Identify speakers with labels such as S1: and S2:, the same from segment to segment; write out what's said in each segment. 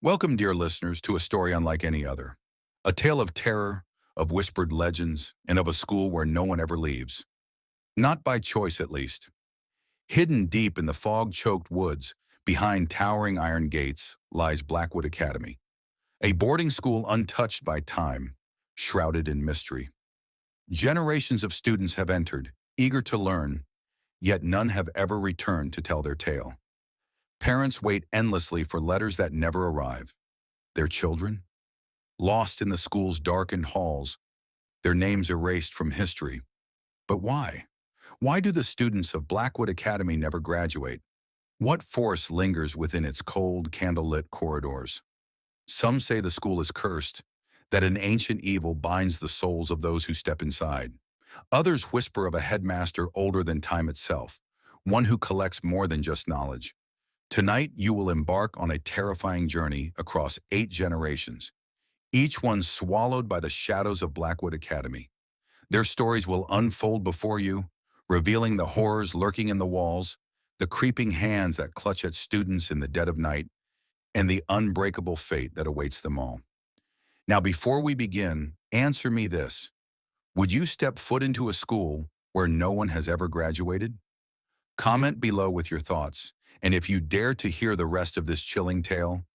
S1: Welcome, dear listeners, to a story unlike any other. A tale of terror, of whispered legends, and of a school where no one ever leaves. Not by choice, at least. Hidden deep in the fog-choked woods, behind towering iron gates, lies Blackwood Academy. A boarding school untouched by time, shrouded in mystery. Generations of students have entered, eager to learn, yet none have ever returned to tell their tale. Parents wait endlessly for letters that never arrive. Their children? Lost in the school's darkened halls, their names erased from history. But why? Why do the students of Blackwood Academy never graduate? What force lingers within its cold, candlelit corridors? Some say the school is cursed, that an ancient evil binds the souls of those who step inside. Others whisper of a headmaster older than time itself, one who collects more than just knowledge. Tonight, you will embark on a terrifying journey across 8 generations, each one swallowed by the shadows of Blackwood Academy. Their stories will unfold before you, revealing the horrors lurking in the walls, the creeping hands that clutch at students in the dead of night, and the unbreakable fate that awaits them all. Now, before we begin, answer me this. Would you step foot into a school where no one has ever graduated? Comment below with your thoughts, and if you dare to hear the rest of this chilling tale,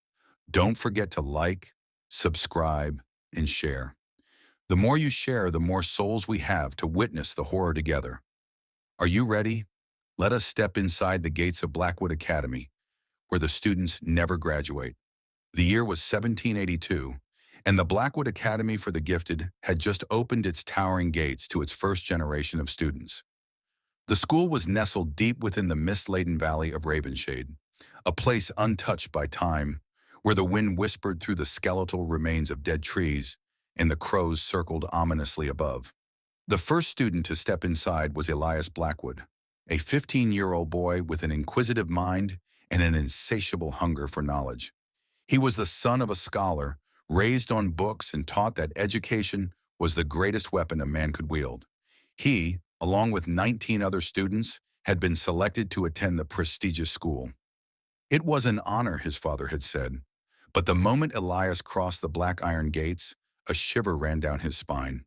S1: don't forget to like, subscribe, and share. The more you share, the more souls we have to witness the horror together. Are you ready? Let us step inside the gates of Blackwood Academy, where the students never graduate. The year was 1782, and the Blackwood Academy for the Gifted had just opened its towering gates to its first generation of students. The school was nestled deep within the mist-laden valley of Ravenshade, a place untouched by time, where the wind whispered through the skeletal remains of dead trees and the crows circled ominously above. The first student to step inside was Elias Blackwood, a 15-year-old boy with an inquisitive mind and an insatiable hunger for knowledge. He was the son of a scholar, raised on books and taught that education was the greatest weapon a man could wield. He, along with 19 other students, had been selected to attend the prestigious school. It was an honor, his father had said, but the moment Elias crossed the black iron gates, a shiver ran down his spine.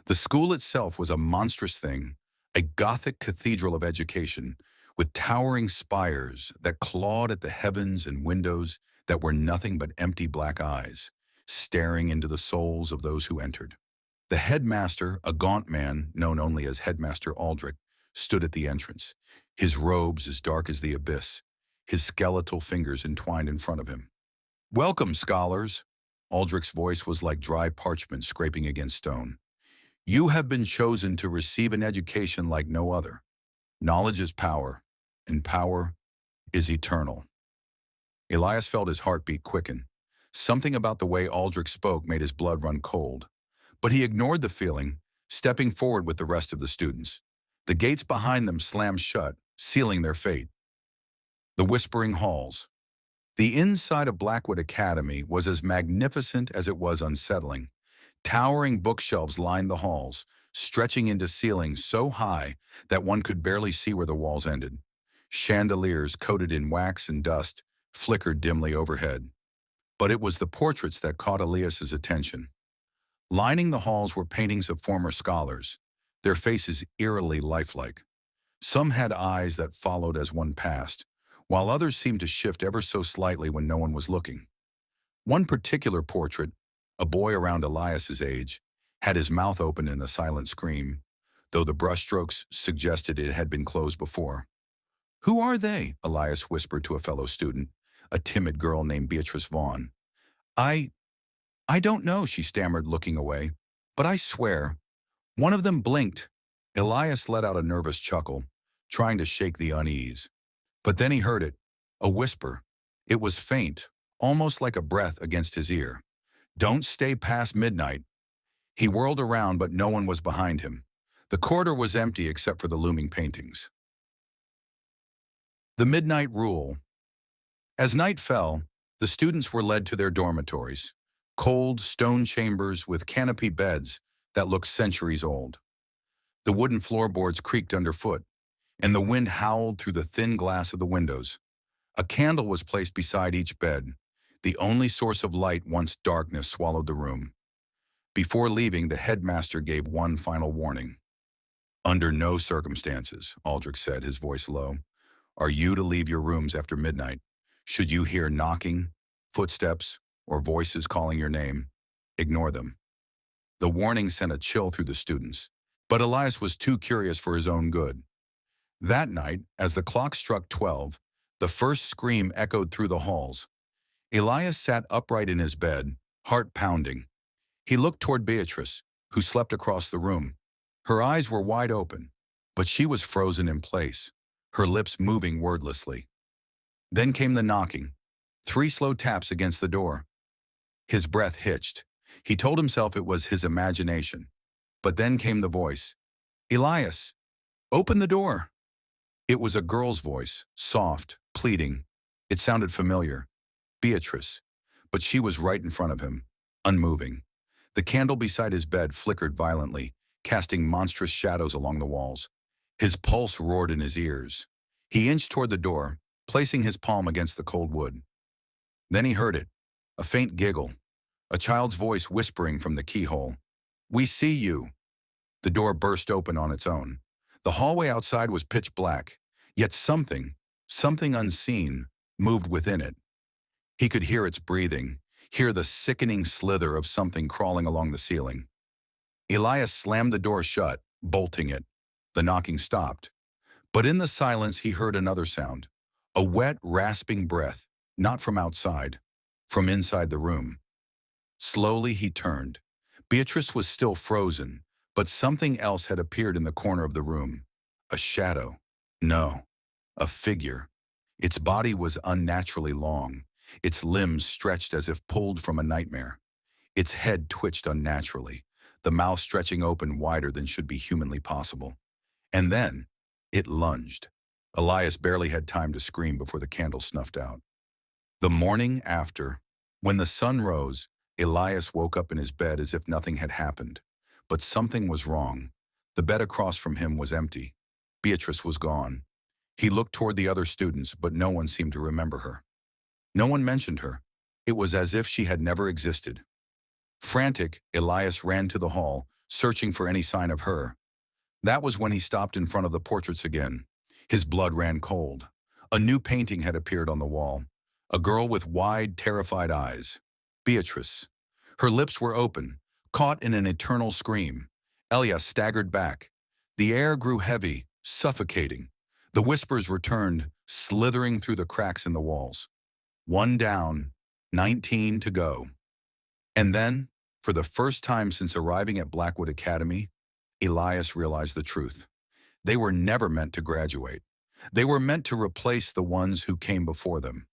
S1: The school itself was a monstrous thing, a Gothic cathedral of education, with towering spires that clawed at the heavens and windows that were nothing but empty black eyes, staring into the souls of those who entered. The headmaster, a gaunt man known only as Headmaster Aldrich, stood at the entrance, his robes as dark as the abyss, his skeletal fingers entwined in front of him. "Welcome, scholars!" Aldrich's voice was like dry parchment scraping against stone. "You have been chosen to receive an education like no other. Knowledge is power, and power is eternal." Elias felt his heartbeat quicken. Something about the way Aldrich spoke made his blood run cold. But he ignored the feeling, stepping forward with the rest of the students. The gates behind them slammed shut, sealing their fate. The Whispering Halls. The inside of Blackwood Academy was as magnificent as it was unsettling. Towering bookshelves lined the halls, stretching into ceilings so high that one could barely see where the walls ended. Chandeliers coated in wax and dust flickered dimly overhead. But it was the portraits that caught Elias's attention. Lining the halls were paintings of former scholars, their faces eerily lifelike. Some had eyes that followed as one passed, while others seemed to shift ever so slightly when no one was looking. One particular portrait, a boy around Elias's age, had his mouth open in a silent scream, though the brushstrokes suggested it had been closed before. "Who are they?" Elias whispered to a fellow student, a timid girl named Beatrice Vaughn. I don't know," she stammered, looking away. "But I swear." One of them blinked. Elias let out a nervous chuckle, trying to shake the unease. But then he heard it, a whisper. It was faint, almost like a breath against his ear. "Don't stay past midnight." He whirled around, but no one was behind him. The corridor was empty except for the looming paintings. The Midnight Rule. As night fell, the students were led to their dormitories, cold stone chambers with canopy beds that looked centuries old. The wooden floorboards creaked underfoot, and the wind howled through the thin glass of the windows. A candle was placed beside each bed, the only source of light once darkness swallowed the room. Before leaving, the headmaster gave one final warning. "Under no circumstances," Aldrich said, his voice low, "are you to leave your rooms after midnight. Should you hear knocking, footsteps, or voices calling your name, ignore them." The warning sent a chill through the students, but Elias was too curious for his own good. That night, as the clock struck 12, the first scream echoed through the halls. Elias sat upright in his bed, heart pounding. He looked toward Beatrice, who slept across the room. Her eyes were wide open, but she was frozen in place, her lips moving wordlessly. Then came the knocking, 3 slow taps against the door. His breath hitched. He told himself it was his imagination. But then came the voice. "Elias, open the door." It was a girl's voice, soft, pleading. It sounded familiar. Beatrice. But she was right in front of him, unmoving. The candle beside his bed flickered violently, casting monstrous shadows along the walls. His pulse roared in his ears. He inched toward the door, placing his palm against the cold wood. Then he heard it, a faint giggle, a child's voice whispering from the keyhole. "We see you." The door burst open on its own. The hallway outside was pitch black, yet something unseen, moved within it. He could hear its breathing, hear the sickening slither of something crawling along the ceiling. Elias slammed the door shut, bolting it. The knocking stopped. But in the silence he heard another sound, a wet, rasping breath, not from outside, from inside the room. Slowly he turned. Beatrice was still frozen, but something else had appeared in the corner of the room. A shadow. No, a figure. Its body was unnaturally long, its limbs stretched as if pulled from a nightmare. Its head twitched unnaturally, the mouth stretching open wider than should be humanly possible. And then, it lunged. Elias barely had time to scream before the candle snuffed out. The morning after, when the sun rose, Elias woke up in his bed as if nothing had happened. But something was wrong. The bed across from him was empty. Beatrice was gone. He looked toward the other students, but no one seemed to remember her. No one mentioned her. It was as if she had never existed. Frantic, Elias ran to the hall, searching for any sign of her. That was when he stopped in front of the portraits again. His blood ran cold. A new painting had appeared on the wall. A girl with wide, terrified eyes. Beatrice. Her lips were open, caught in an eternal scream. Elias staggered back. The air grew heavy, suffocating. The whispers returned, slithering through the cracks in the walls. 1 down, 19 to go. And then, for the first time since arriving at Blackwood Academy, Elias realized the truth. They were never meant to graduate. They were meant to replace the ones who came before them.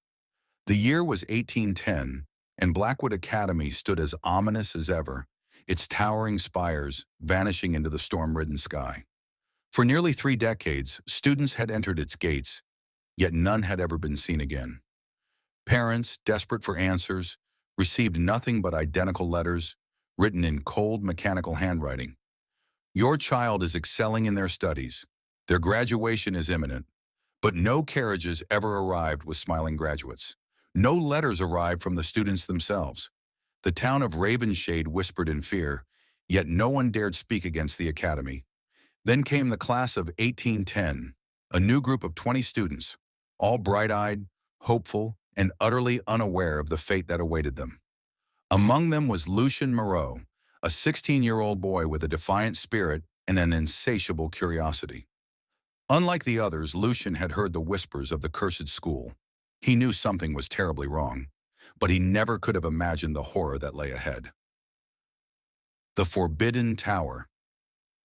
S1: The year was 1810, and Blackwood Academy stood as ominous as ever, its towering spires vanishing into the storm-ridden sky. For nearly 3 decades, students had entered its gates, yet none had ever been seen again. Parents, desperate for answers, received nothing but identical letters, written in cold, mechanical handwriting. Your child is excelling in their studies. Their graduation is imminent. But no carriages ever arrived with smiling graduates. No letters arrived from the students themselves. The town of Ravenshade whispered in fear, yet no one dared speak against the academy. Then came the class of 1810, a new group of 20 students, all bright-eyed, hopeful, and utterly unaware of the fate that awaited them. Among them was Lucien Moreau, a 16-year-old boy with a defiant spirit and an insatiable curiosity. Unlike the others, Lucien had heard the whispers of the cursed school. He knew something was terribly wrong, but he never could have imagined the horror that lay ahead. The Forbidden Tower.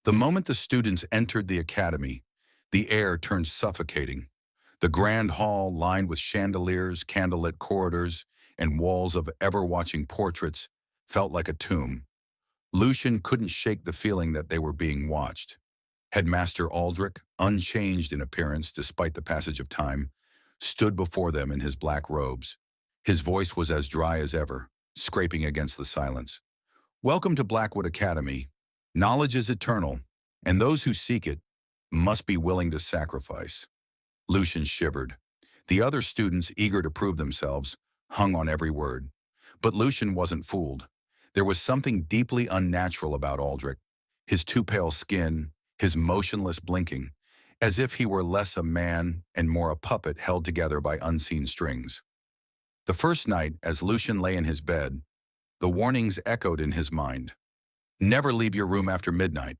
S1: The moment the students entered the academy, the air turned suffocating. The grand hall, lined with chandeliers, candlelit corridors, and walls of ever-watching portraits, felt like a tomb. Lucien couldn't shake the feeling that they were being watched. Headmaster Aldrich, unchanged in appearance despite the passage of time, stood before them in his black robes. His voice was as dry as ever, scraping against the silence. "Welcome to Blackwood Academy. Knowledge is eternal, and those who seek it must be willing to sacrifice." Lucien shivered. The other students, eager to prove themselves, hung on every word. But Lucian wasn't fooled. There was something deeply unnatural about Aldrich. His too pale skin, his motionless blinking, as if he were less a man and more a puppet held together by unseen strings. The first night, as Lucian lay in his bed, the warnings echoed in his mind. Never leave your room after midnight.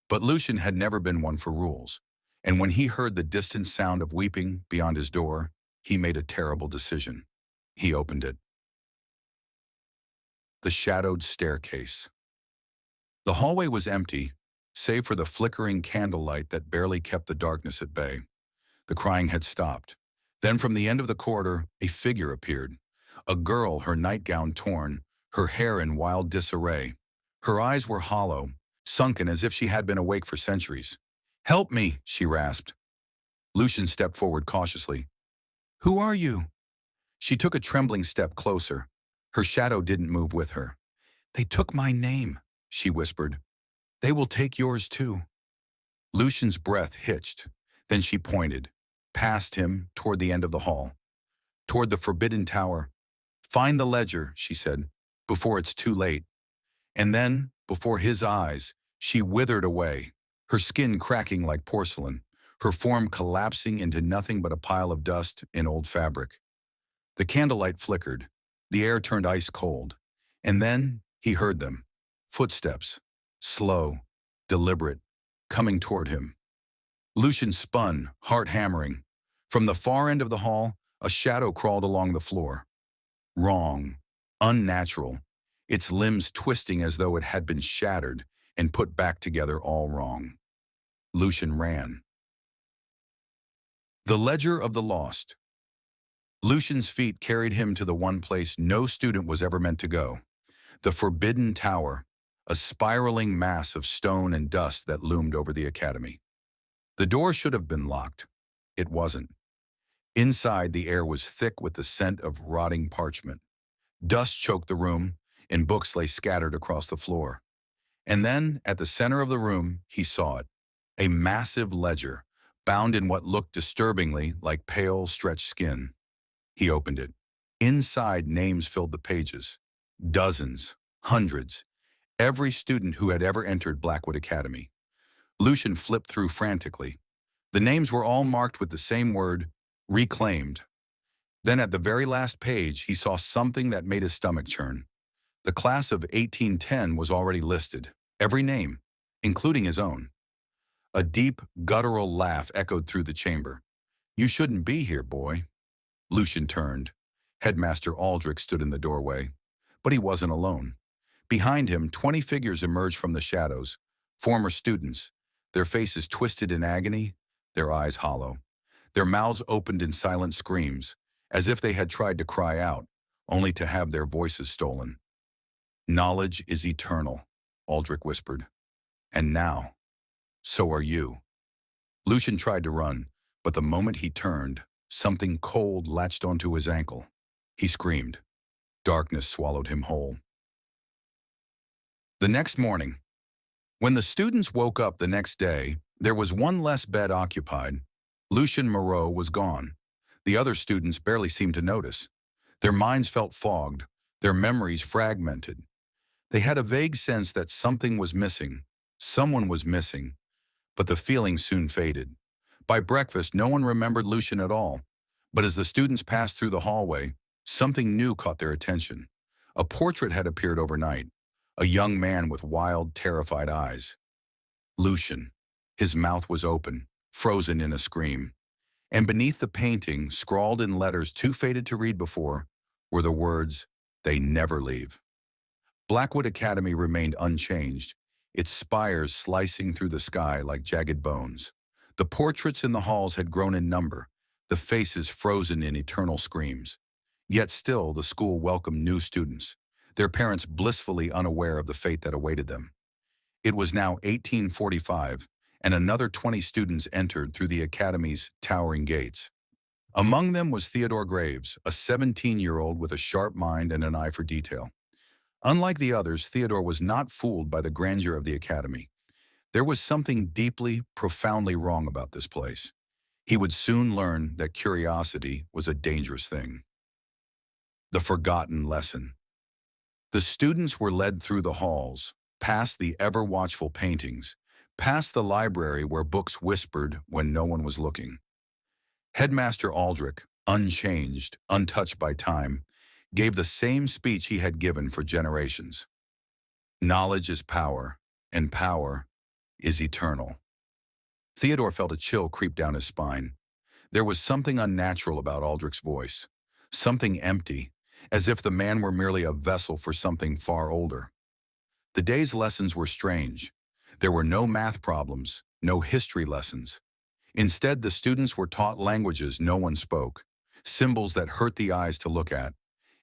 S1: But Lucian had never been one for rules, and when he heard the distant sound of weeping beyond his door, he made a terrible decision. He opened it. The shadowed staircase. The hallway was empty, save for the flickering candlelight that barely kept the darkness at bay. The crying had stopped. Then from the end of the corridor, a figure appeared. A girl, her nightgown torn, her hair in wild disarray. Her eyes were hollow, sunken as if she had been awake for centuries. "Help me," she rasped. Lucian stepped forward cautiously. "Who are you?" She took a trembling step closer. Her shadow didn't move with her. "They took my name," she whispered. "They will take yours too." Lucian's breath hitched. Then she pointed, past him, toward the end of the hall, toward the forbidden tower. "Find the ledger," she said, "before it's too late." And then, before his eyes, she withered away, her skin cracking like porcelain, her form collapsing into nothing but a pile of dust and old fabric. The candlelight flickered. The air turned ice cold. And then he heard them. Footsteps, slow, deliberate, coming toward him. Lucian spun, heart hammering. From the far end of the hall, a shadow crawled along the floor. Wrong, unnatural, its limbs twisting as though it had been shattered and put back together all wrong. Lucian ran. The Ledger of the Lost. Lucian's feet carried him to the one place no student was ever meant to go. The Forbidden Tower, a spiraling mass of stone and dust that loomed over the academy. The door should have been locked. It wasn't. Inside, the air was thick with the scent of rotting parchment. Dust choked the room, and books lay scattered across the floor. And then, at the center of the room, he saw it. A massive ledger, bound in what looked disturbingly like pale, stretched skin. He opened it. Inside, names filled the pages. Dozens, hundreds, every student who had ever entered Blackwood Academy. Lucian flipped through frantically. The names were all marked with the same word, reclaimed. Then at the very last page, he saw something that made his stomach churn. The class of 1810 was already listed, every name, including his own. A deep, guttural laugh echoed through the chamber. "You shouldn't be here, boy." Lucian turned. Headmaster Aldrich stood in the doorway. But he wasn't alone. Behind him, 20 figures emerged from the shadows, former students, their faces twisted in agony, their eyes hollow. Their mouths opened in silent screams, as if they had tried to cry out, only to have their voices stolen. "Knowledge is eternal," Aldrich whispered. "And now, so are you." Lucian tried to run, but the moment he turned, something cold latched onto his ankle. He screamed. Darkness swallowed him whole. The next morning. When the students woke up the next day, there was one less bed occupied. Lucian Moreau was gone. The other students barely seemed to notice. Their minds felt fogged, their memories fragmented. They had a vague sense that something was missing, someone was missing, but the feeling soon faded. By breakfast, no one remembered Lucian at all. But as the students passed through the hallway, something new caught their attention. A portrait had appeared overnight, a young man with wild, terrified eyes. Lucian. His mouth was open, frozen in a scream. And beneath the painting, scrawled in letters too faded to read before, were the words, "They never leave." Blackwood Academy remained unchanged, its spires slicing through the sky like jagged bones. The portraits in the halls had grown in number, the faces frozen in eternal screams. Yet still, the school welcomed new students, their parents blissfully unaware of the fate that awaited them. It was now 1845, and another 20 students entered through the academy's towering gates. Among them was Theodore Graves, a 17-year-old with a sharp mind and an eye for detail. Unlike the others, Theodore was not fooled by the grandeur of the academy. There was something deeply, profoundly wrong about this place. He would soon learn that curiosity was a dangerous thing. The forgotten lesson. The students were led through the halls, past the ever-watchful paintings, past the library where books whispered when no one was looking. Headmaster Aldrich, unchanged, untouched by time, gave the same speech he had given for generations. Knowledge is power, and power is eternal. Theodore felt a chill creep down his spine. There was something unnatural about Aldrich's voice, something empty, as if the man were merely a vessel for something far older. The day's lessons were strange. There were no math problems, no history lessons. Instead, the students were taught languages no one spoke, symbols that hurt the eyes to look at,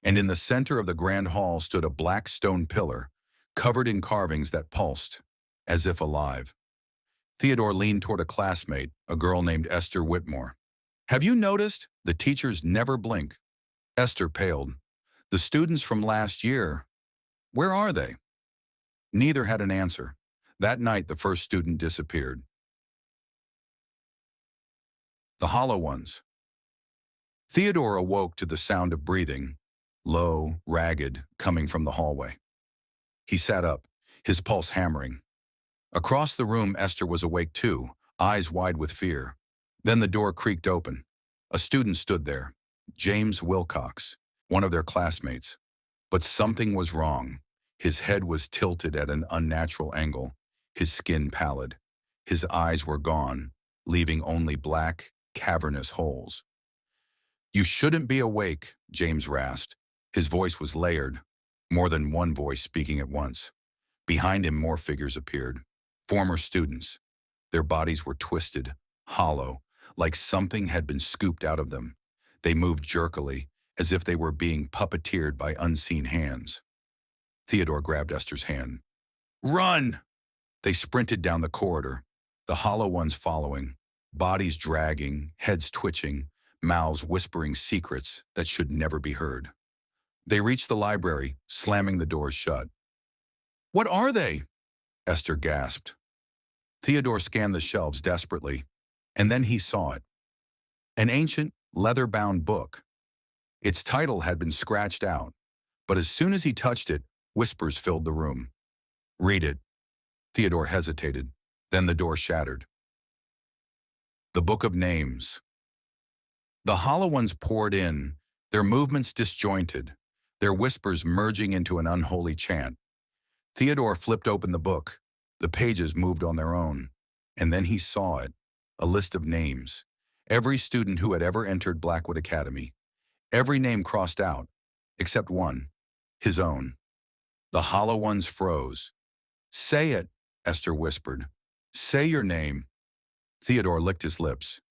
S1: and in the center of the grand hall stood a black stone pillar, covered in carvings that pulsed, as if alive. Theodore leaned toward a classmate, a girl named Esther Whitmore. "Have you noticed? The teachers never blink." Esther paled. "The students from last year, where are they?" Neither had an answer. That night, the first student disappeared. The hollow ones. Theodore awoke to the sound of breathing, low, ragged, coming from the hallway. He sat up, his pulse hammering. Across the room, Esther was awake too, eyes wide with fear. Then the door creaked open. A student stood there, James Wilcox, one of their classmates. But something was wrong. His head was tilted at an unnatural angle, his skin pallid. His eyes were gone, leaving only black, cavernous holes. "You shouldn't be awake," James rasped. His voice was layered, more than one voice speaking at once. Behind him, more figures appeared. Former students. Their bodies were twisted, hollow, like something had been scooped out of them. They moved jerkily, as if they were being puppeteered by unseen hands. Theodore grabbed Esther's hand. "Run!" They sprinted down the corridor, the hollow ones following, bodies dragging, heads twitching, mouths whispering secrets that should never be heard. They reached the library, slamming the doors shut. "What are they?" Esther gasped. Theodore scanned the shelves desperately, and then he saw it. An ancient, leather-bound book. Its title had been scratched out, but as soon as he touched it, whispers filled the room. "Read it." Theodore hesitated. Then the door shattered. The Book of Names. The hollow ones poured in, their movements disjointed, their whispers merging into an unholy chant. Theodore flipped open the book. The pages moved on their own. And then he saw it, a list of names. Every student who had ever entered Blackwood Academy. Every name crossed out, except one, his own. The hollow ones froze. "Say it," Esther whispered. "Say your name." Theodore licked his lips.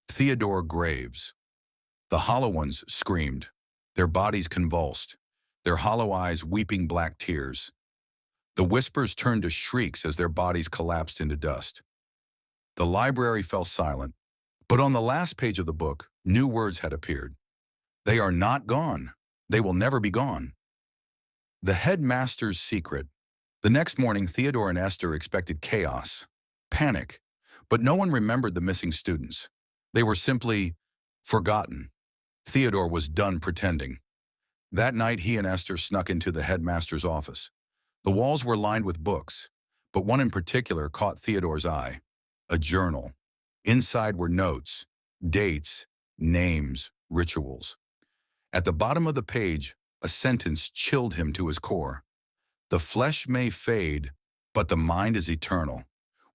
S1: "Theodore Graves." The hollow ones screamed, their bodies convulsed, their hollow eyes weeping black tears. The whispers turned to shrieks as their bodies collapsed into dust. The library fell silent, but on the last page of the book, new words had appeared. "They are not gone. They will never be gone." The headmaster's secret. The next morning, Theodore and Esther expected chaos, panic, but no one remembered the missing students. They were simply forgotten. Theodore was done pretending. That night, he and Esther snuck into the headmaster's office. The walls were lined with books, but one in particular caught Theodore's eye. A journal. Inside were notes, dates, names, rituals. At the bottom of the page, a sentence chilled him to his core. "The flesh may fade, but the mind is eternal.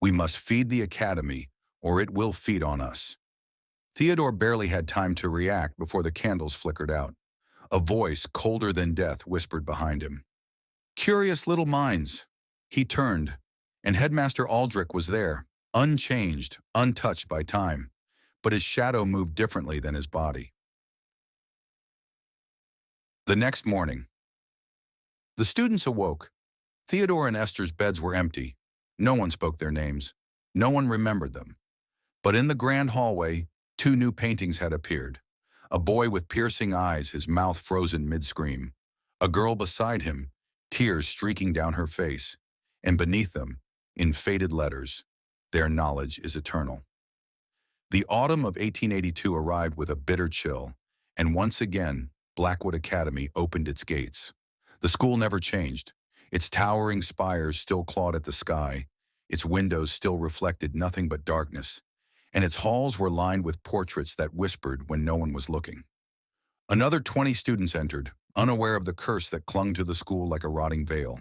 S1: We must feed the academy, or it will feed on us." Theodore barely had time to react before the candles flickered out. A voice, colder than death, whispered behind him. "Curious little minds." He turned, and Headmaster Aldrich was there, unchanged, untouched by time, but his shadow moved differently than his body. The next morning, the students awoke. Theodore and Esther's beds were empty. No one spoke their names. No one remembered them. But in the grand hallway, two new paintings had appeared. A boy with piercing eyes, his mouth frozen mid-scream. A girl beside him, tears streaking down her face. And beneath them, in faded letters, "Their knowledge is eternal." The autumn of 1882 arrived with a bitter chill, and once again, Blackwood Academy opened its gates. The school never changed. Its towering spires still clawed at the sky. Its windows still reflected nothing but darkness. And its halls were lined with portraits that whispered when no one was looking. Another 20 students entered, unaware of the curse that clung to the school like a rotting veil.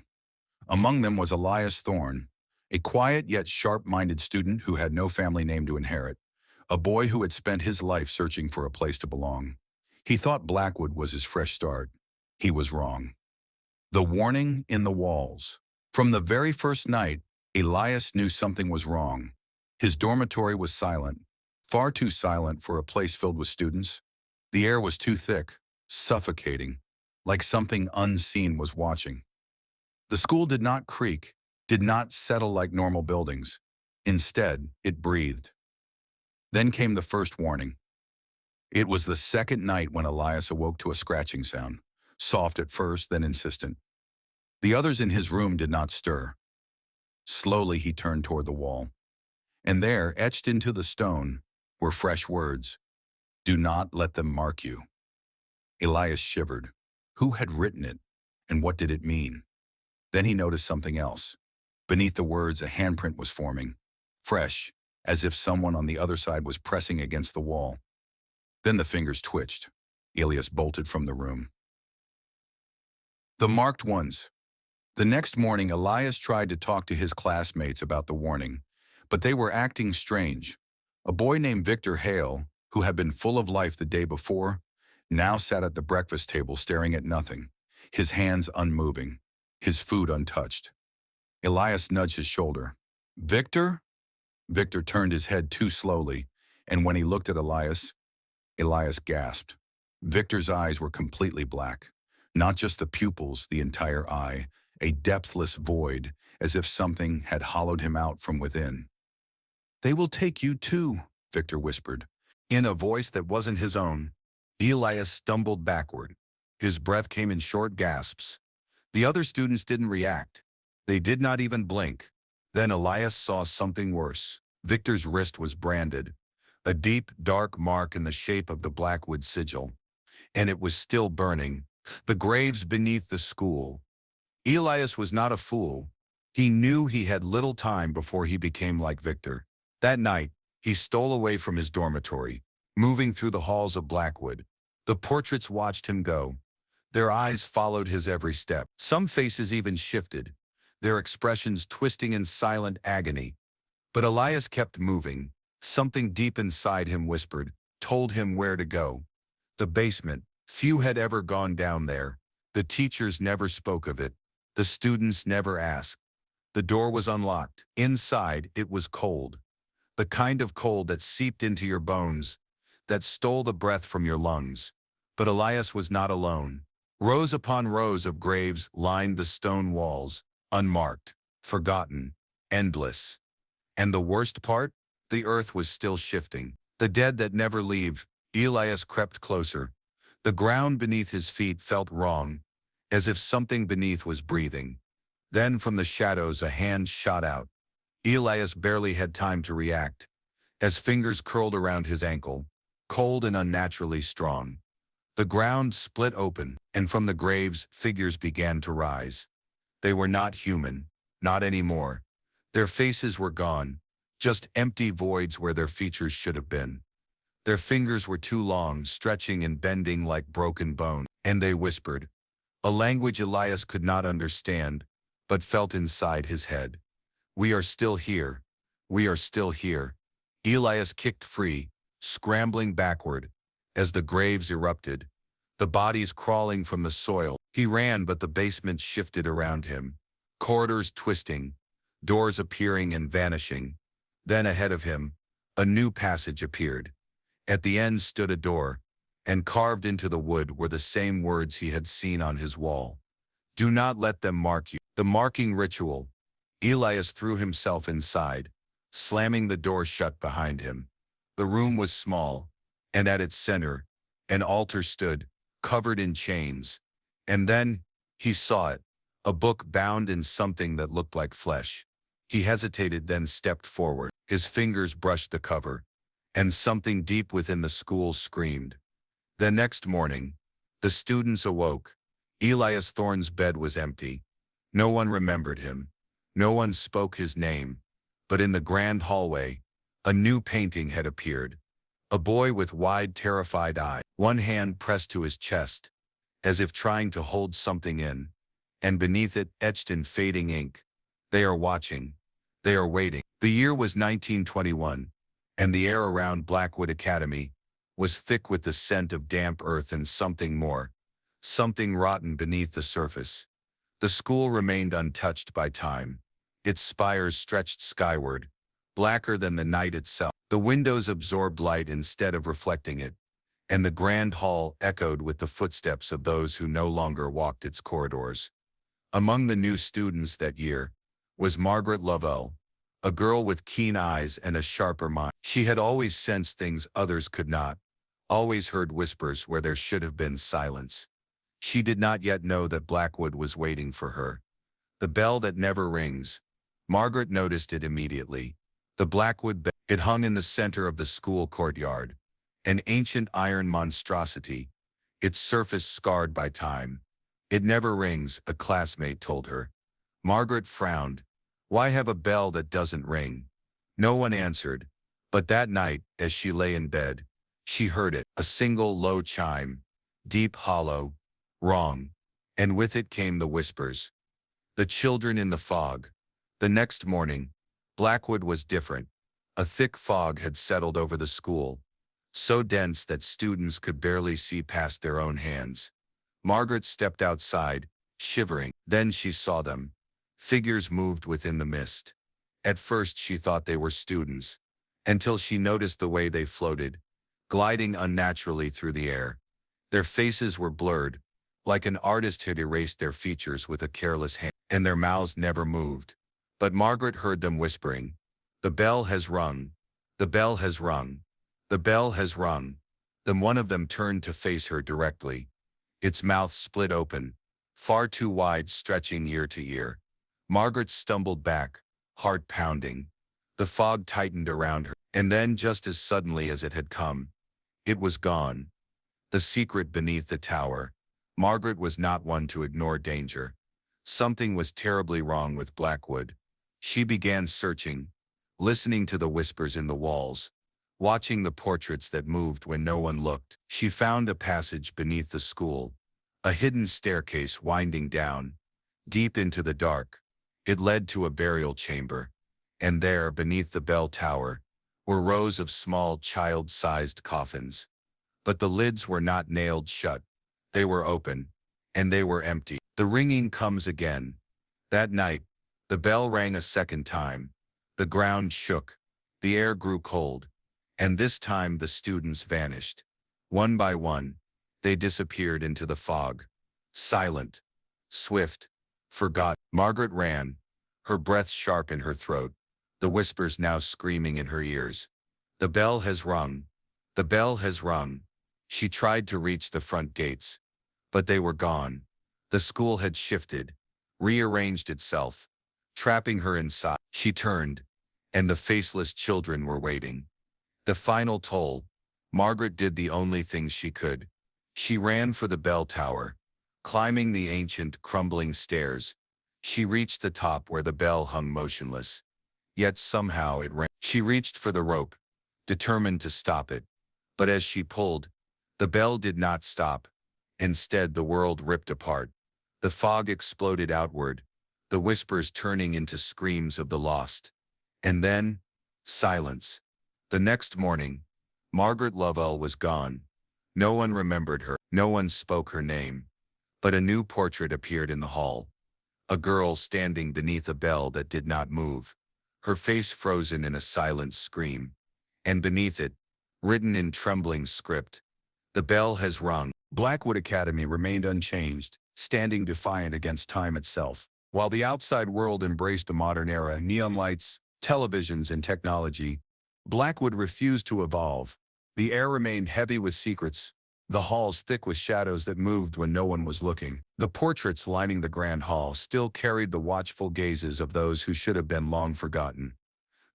S1: Among them was Elias Thorne, a quiet yet sharp-minded student who had no family name to inherit, a boy who had spent his life searching for a place to belong. He thought Blackwood was his fresh start. He was wrong. The warning in the walls. From the very first night, Elias knew something was wrong. His dormitory was silent, far too silent for a place filled with students. The air was too thick, suffocating, like something unseen was watching. The school did not creak, did not settle like normal buildings. Instead, it breathed. Then came the first warning. It was the second night when Elias awoke to a scratching sound, soft at first, then insistent. The others in his room did not stir. Slowly he turned toward the wall. And there, etched into the stone, were fresh words. Do not let them mark you. Elias shivered. Who had written it, and what did it mean? Then he noticed something else. Beneath the words, a handprint was forming, fresh, as if someone on the other side was pressing against the wall. Then the fingers twitched. Elias bolted from the room. The marked ones. The next morning, Elias tried to talk to his classmates about the warning, but they were acting strange. A boy named Victor Hale, who had been full of life the day before, now sat at the breakfast table staring at nothing, his hands unmoving, his food untouched. Elias nudged his shoulder. Victor? Victor turned his head too slowly, and when he looked at Elias gasped. Victor's eyes were completely black. Not just the pupils, the entire eye, a depthless void, as if something had hollowed him out from within. They will take you too, Victor whispered, in a voice that wasn't his own. Elias stumbled backward. His breath came in short gasps. The other students didn't react. They did not even blink. Then Elias saw something worse. Victor's wrist was branded, a deep, dark mark in the shape of the Blackwood sigil. And it was still burning. The graves beneath the school. Elias was not a fool. He knew he had little time before he became like Victor. That night, he stole away from his dormitory, moving through the halls of Blackwood. The portraits watched him go. Their eyes followed his every step. Some faces even shifted, their expressions twisting in silent agony. But Elias kept moving. Something deep inside him whispered, told him where to go. The basement. Few had ever gone down there. The teachers never spoke of it. The students never asked. The door was unlocked. Inside, it was cold. The kind of cold that seeped into your bones, that stole the breath from your lungs. But Elias was not alone. Rows upon rows of graves lined the stone walls, unmarked, forgotten, endless. And the worst part? The earth was still shifting. The dead that never leave. Elias crept closer. The ground beneath his feet felt wrong, as if something beneath was breathing. Then from the shadows a hand shot out. Elias barely had time to react, as fingers curled around his ankle, cold and unnaturally strong. The ground split open, and from the graves figures began to rise. They were not human, not anymore. Their faces were gone, just empty voids where their features should have been. Their fingers were too long, stretching and bending like broken bone, and they whispered, a language Elias could not understand, but felt inside his head. We are still here. We are still here. Elias kicked free, scrambling backward, as the graves erupted, the bodies crawling from the soil. He ran, but the basement shifted around him, corridors twisting, doors appearing and vanishing. Then ahead of him, a new passage appeared. At the end stood a door, and carved into the wood were the same words he had seen on his wall. Do not let them mark you. The marking ritual. Elias threw himself inside, slamming the door shut behind him. The room was small, and at its center, an altar stood, covered in chains. And then, he saw it, a book bound in something that looked like flesh. He hesitated, then stepped forward. His fingers brushed the cover, and something deep within the school screamed. The next morning, The students awoke. Elias Thorne's bed was empty. No one remembered him. No one spoke his name. But in the grand hallway, a new painting had appeared. A boy with wide, terrified eyes, one hand pressed to his chest, as if trying to hold something in, and beneath it, etched in fading ink, "They are watching. They are waiting." The year was 1921, and the air around Blackwood Academy was thick with the scent of damp earth and something more, something rotten beneath the surface. The school remained untouched by time. Its spires stretched skyward, blacker than the night itself. The windows absorbed light instead of reflecting it, and the grand hall echoed with the footsteps of those who no longer walked its corridors. Among the new students that year was Margaret Lovell, a girl with keen eyes and a sharper mind. She had always sensed things others could not, always heard whispers where there should have been silence. She did not yet know that Blackwood was waiting for her. The bell that never rings. Margaret noticed it immediately. The Blackwood bell. It hung in the center of the school courtyard, an ancient iron monstrosity, its surface scarred by time. "It never rings," a classmate told her. Margaret frowned. Why have a bell that doesn't ring? No one answered, but that night, as she lay in bed, she heard it, a single low chime, deep, hollow, wrong, and with it came the whispers. The children in the fog. The next morning, Blackwood was different. A thick fog had settled over the school, so dense that students could barely see past their own hands. Margaret stepped outside, shivering. Then she saw them. Figures moved within the mist. At first she thought they were students, until she noticed the way they floated, gliding unnaturally through the air. Their faces were blurred, like an artist had erased their features with a careless hand, and their mouths never moved. But Margaret heard them whispering, "The bell has rung. The bell has rung. The bell has rung." Then one of them turned to face her directly. Its mouth split open, far too wide, stretching ear to ear. Margaret stumbled back, heart pounding. The fog tightened around her, and then, just as suddenly as it had come, it was gone. The secret beneath the tower. Margaret was not one to ignore danger. Something was terribly wrong with Blackwood. She began searching, listening to the whispers in the walls, watching the portraits that moved when no one looked. She found a passage beneath the school, a hidden staircase winding down, deep into the dark. It led to a burial chamber, and there, beneath the bell tower, were rows of small child-sized coffins. But the lids were not nailed shut. They were open, and they were empty. The ringing comes again. That night, the bell rang a second time. The ground shook, the air grew cold, and this time the students vanished. One by one, they disappeared into the fog. Silent, swift, forgotten. Margaret ran, her breath sharp in her throat, the whispers now screaming in her ears. "The bell has rung. The bell has rung." She tried to reach the front gates, but they were gone. The school had shifted, rearranged itself, trapping her inside. She turned, and the faceless children were waiting. The final toll. Margaret did the only thing she could. She ran for the bell tower, climbing the ancient, crumbling stairs. She reached the top where the bell hung motionless. Yet somehow it rang. She reached for the rope, determined to stop it. But as she pulled, the bell did not stop. Instead, the world ripped apart. The fog exploded outward, the whispers turning into screams of the lost. And then, silence. The next morning, Margaret Lovell was gone. No one remembered her. No one spoke her name. But a new portrait appeared in the hall. A girl standing beneath a bell that did not move, her face frozen in a silent scream. And beneath it, written in trembling script, "The bell has rung." Blackwood Academy remained unchanged, standing defiant against time itself. While the outside world embraced a modern era, neon lights, televisions, and technology, Blackwood refused to evolve. The air remained heavy with secrets, the halls thick with shadows that moved when no one was looking. The portraits lining the grand hall still carried the watchful gazes of those who should have been long forgotten.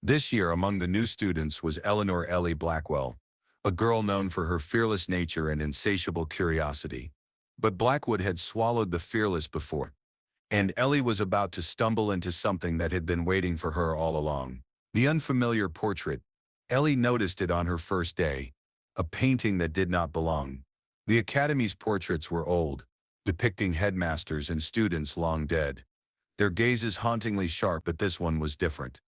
S1: This year among the new students was Eleanor Ellie Blackwell, a girl known for her fearless nature and insatiable curiosity. But Blackwood had swallowed the fearless before, and Ellie was about to stumble into something that had been waiting for her all along. The unfamiliar portrait. Ellie noticed it on her first day, a painting that did not belong. The Academy's portraits were old, depicting headmasters and students long dead, their gazes hauntingly sharp, but this one was different.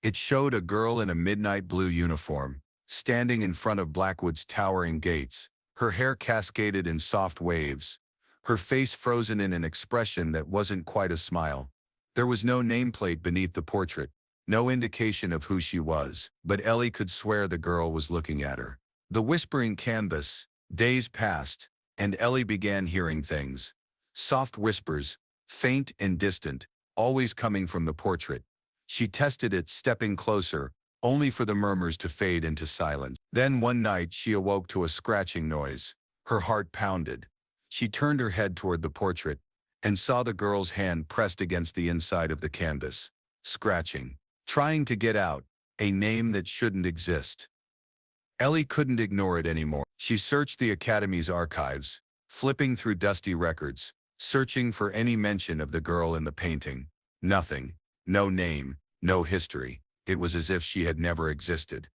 S1: It showed a girl in a midnight blue uniform, standing in front of Blackwood's towering gates, her hair cascaded in soft waves, her face frozen in an expression that wasn't quite a smile. There was no nameplate beneath the portrait, no indication of who she was, but Ellie could swear the girl was looking at her. The whispering canvas. Days passed, and Ellie began hearing things. Soft whispers, faint and distant, always coming from the portrait. She tested it, stepping closer, only for the murmurs to fade into silence. Then one night she awoke to a scratching noise. Her heart pounded. She turned her head toward the portrait and saw the girl's hand pressed against the inside of the canvas, scratching, trying to get out, a name that shouldn't exist. Ellie couldn't ignore it anymore. She searched the Academy's archives, flipping through dusty records, searching for any mention of the girl in the painting. Nothing. No name, no history. It was as if she had never existed.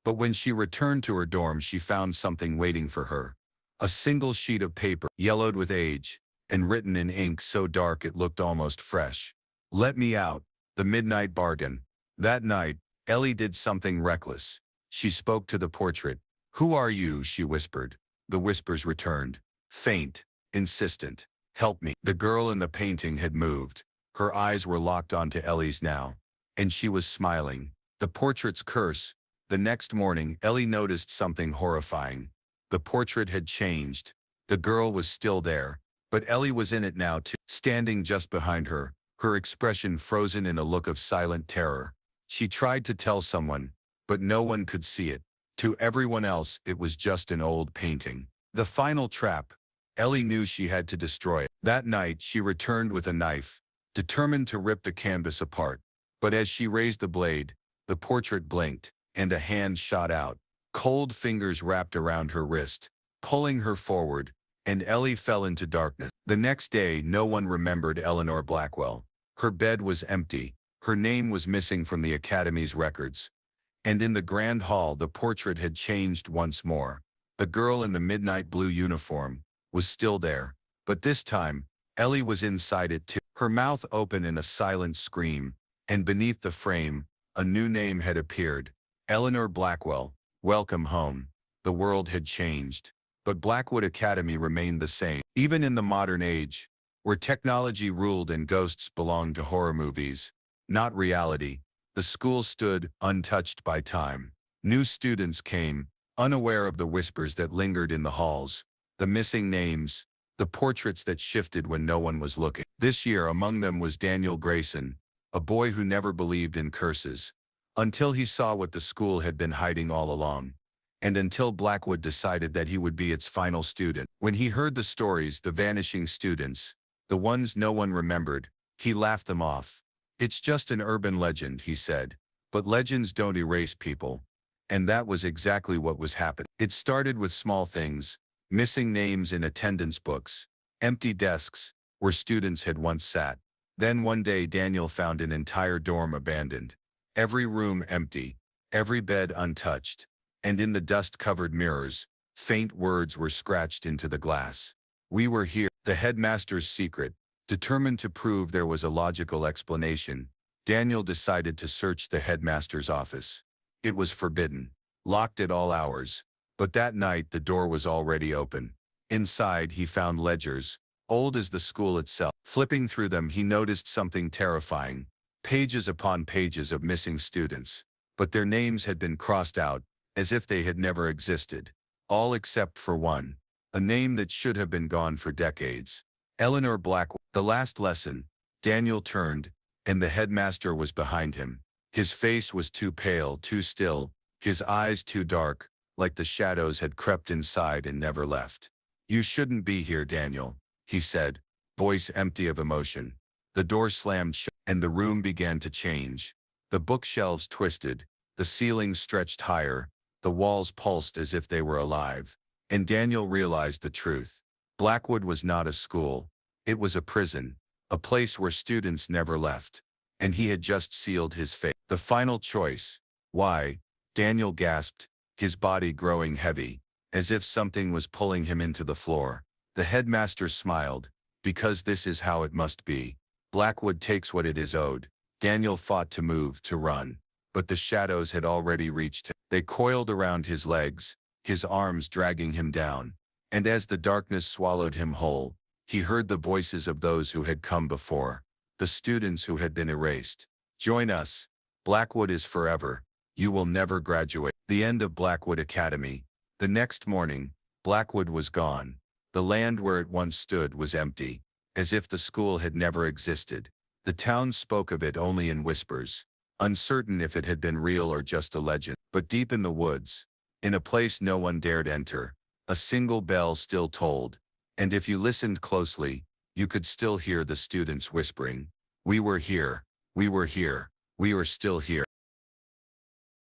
S1: But when she returned to her dorm, she found something waiting for her. A single sheet of paper, yellowed with age, and written in ink so dark it looked almost fresh. "Let me out. The midnight bargain." That night, Ellie did something reckless. She spoke to the portrait. "Who are you?" she whispered. The whispers returned, faint, insistent. "Help me." The girl in the painting had moved. Her eyes were locked onto Ellie's now, and she was smiling. The portrait's curse. The next morning, Ellie noticed something horrifying. The portrait had changed. The girl was still there, but Ellie was in it now too, standing just behind her, her expression frozen in a look of silent terror. She tried to tell someone, but no one could see it. To everyone else, it was just an old painting. The final trap. Ellie knew she had to destroy it. That night, she returned with a knife, determined to rip the canvas apart. But as she raised the blade, the portrait blinked, and a hand shot out. Cold fingers wrapped around her wrist, pulling her forward, and Ellie fell into darkness. The next day, no one remembered Eleanor Blackwell. Her bed was empty. Her name was missing from the Academy's records. And in the grand hall, the portrait had changed once more. The girl in the midnight blue uniform was still there, but this time, Ellie was inside it too. Her mouth open in a silent scream, and beneath the frame, a new name had appeared. Eleanor Blackwell. Welcome home. The world had changed, but Blackwood Academy remained the same. Even in the modern age, where technology ruled and ghosts belonged to horror movies, not reality, the school stood untouched by time. New students came, unaware of the whispers that lingered in the halls, the missing names, the portraits that shifted when no one was looking. This year among them was Daniel Grayson, a boy who never believed in curses, until he saw what the school had been hiding all along, and until Blackwood decided that he would be its final student. When he heard the stories, the vanishing students, the ones no one remembered, he laughed them off. "It's just an urban legend," he said, "but legends don't erase people." And that was exactly what was happening. It started with small things, missing names in attendance books, empty desks where students had once sat. Then one day Daniel found an entire dorm abandoned, every room empty, every bed untouched, and in the dust-covered mirrors, faint words were scratched into the glass. "We were here." The headmaster's secret. Determined to prove there was a logical explanation, Daniel decided to search the headmaster's office. It was forbidden, locked at all hours, but that night the door was already open. Inside he found ledgers, old as the school itself. Flipping through them, he noticed something terrifying. Pages upon pages of missing students, but their names had been crossed out, as if they had never existed. All except for one, a name that should have been gone for decades. Eleanor Blackwell. The last lesson. Daniel turned, and the headmaster was behind him. His face was too pale, too still, his eyes too dark, like the shadows had crept inside and never left. "You shouldn't be here, Daniel," he said, voice empty of emotion. The door slammed shut, and the room began to change. The bookshelves twisted, the ceilings stretched higher, the walls pulsed as if they were alive. And Daniel realized the truth. Blackwood was not a school. It was a prison, a place where students never left. And he had just sealed his fate. The final choice. Why? Daniel gasped, his body growing heavy, as if something was pulling him into the floor. The headmaster smiled, because this is how it must be. Blackwood takes what it is owed. Daniel fought to move, to run. But the shadows had already reached him. They coiled around his legs, his arms dragging him down. And as the darkness swallowed him whole, he heard the voices of those who had come before, the students who had been erased. Join us. Blackwood is forever. You will never graduate. The end of Blackwood Academy. The next morning, Blackwood was gone. The land where it once stood was empty, as if the school had never existed. The town spoke of it only in whispers, uncertain if it had been real or just a legend. But deep in the woods, in a place no one dared enter, a single bell still tolled, and if you listened closely, you could still hear the students whispering, "We were here, we were here, we are still here."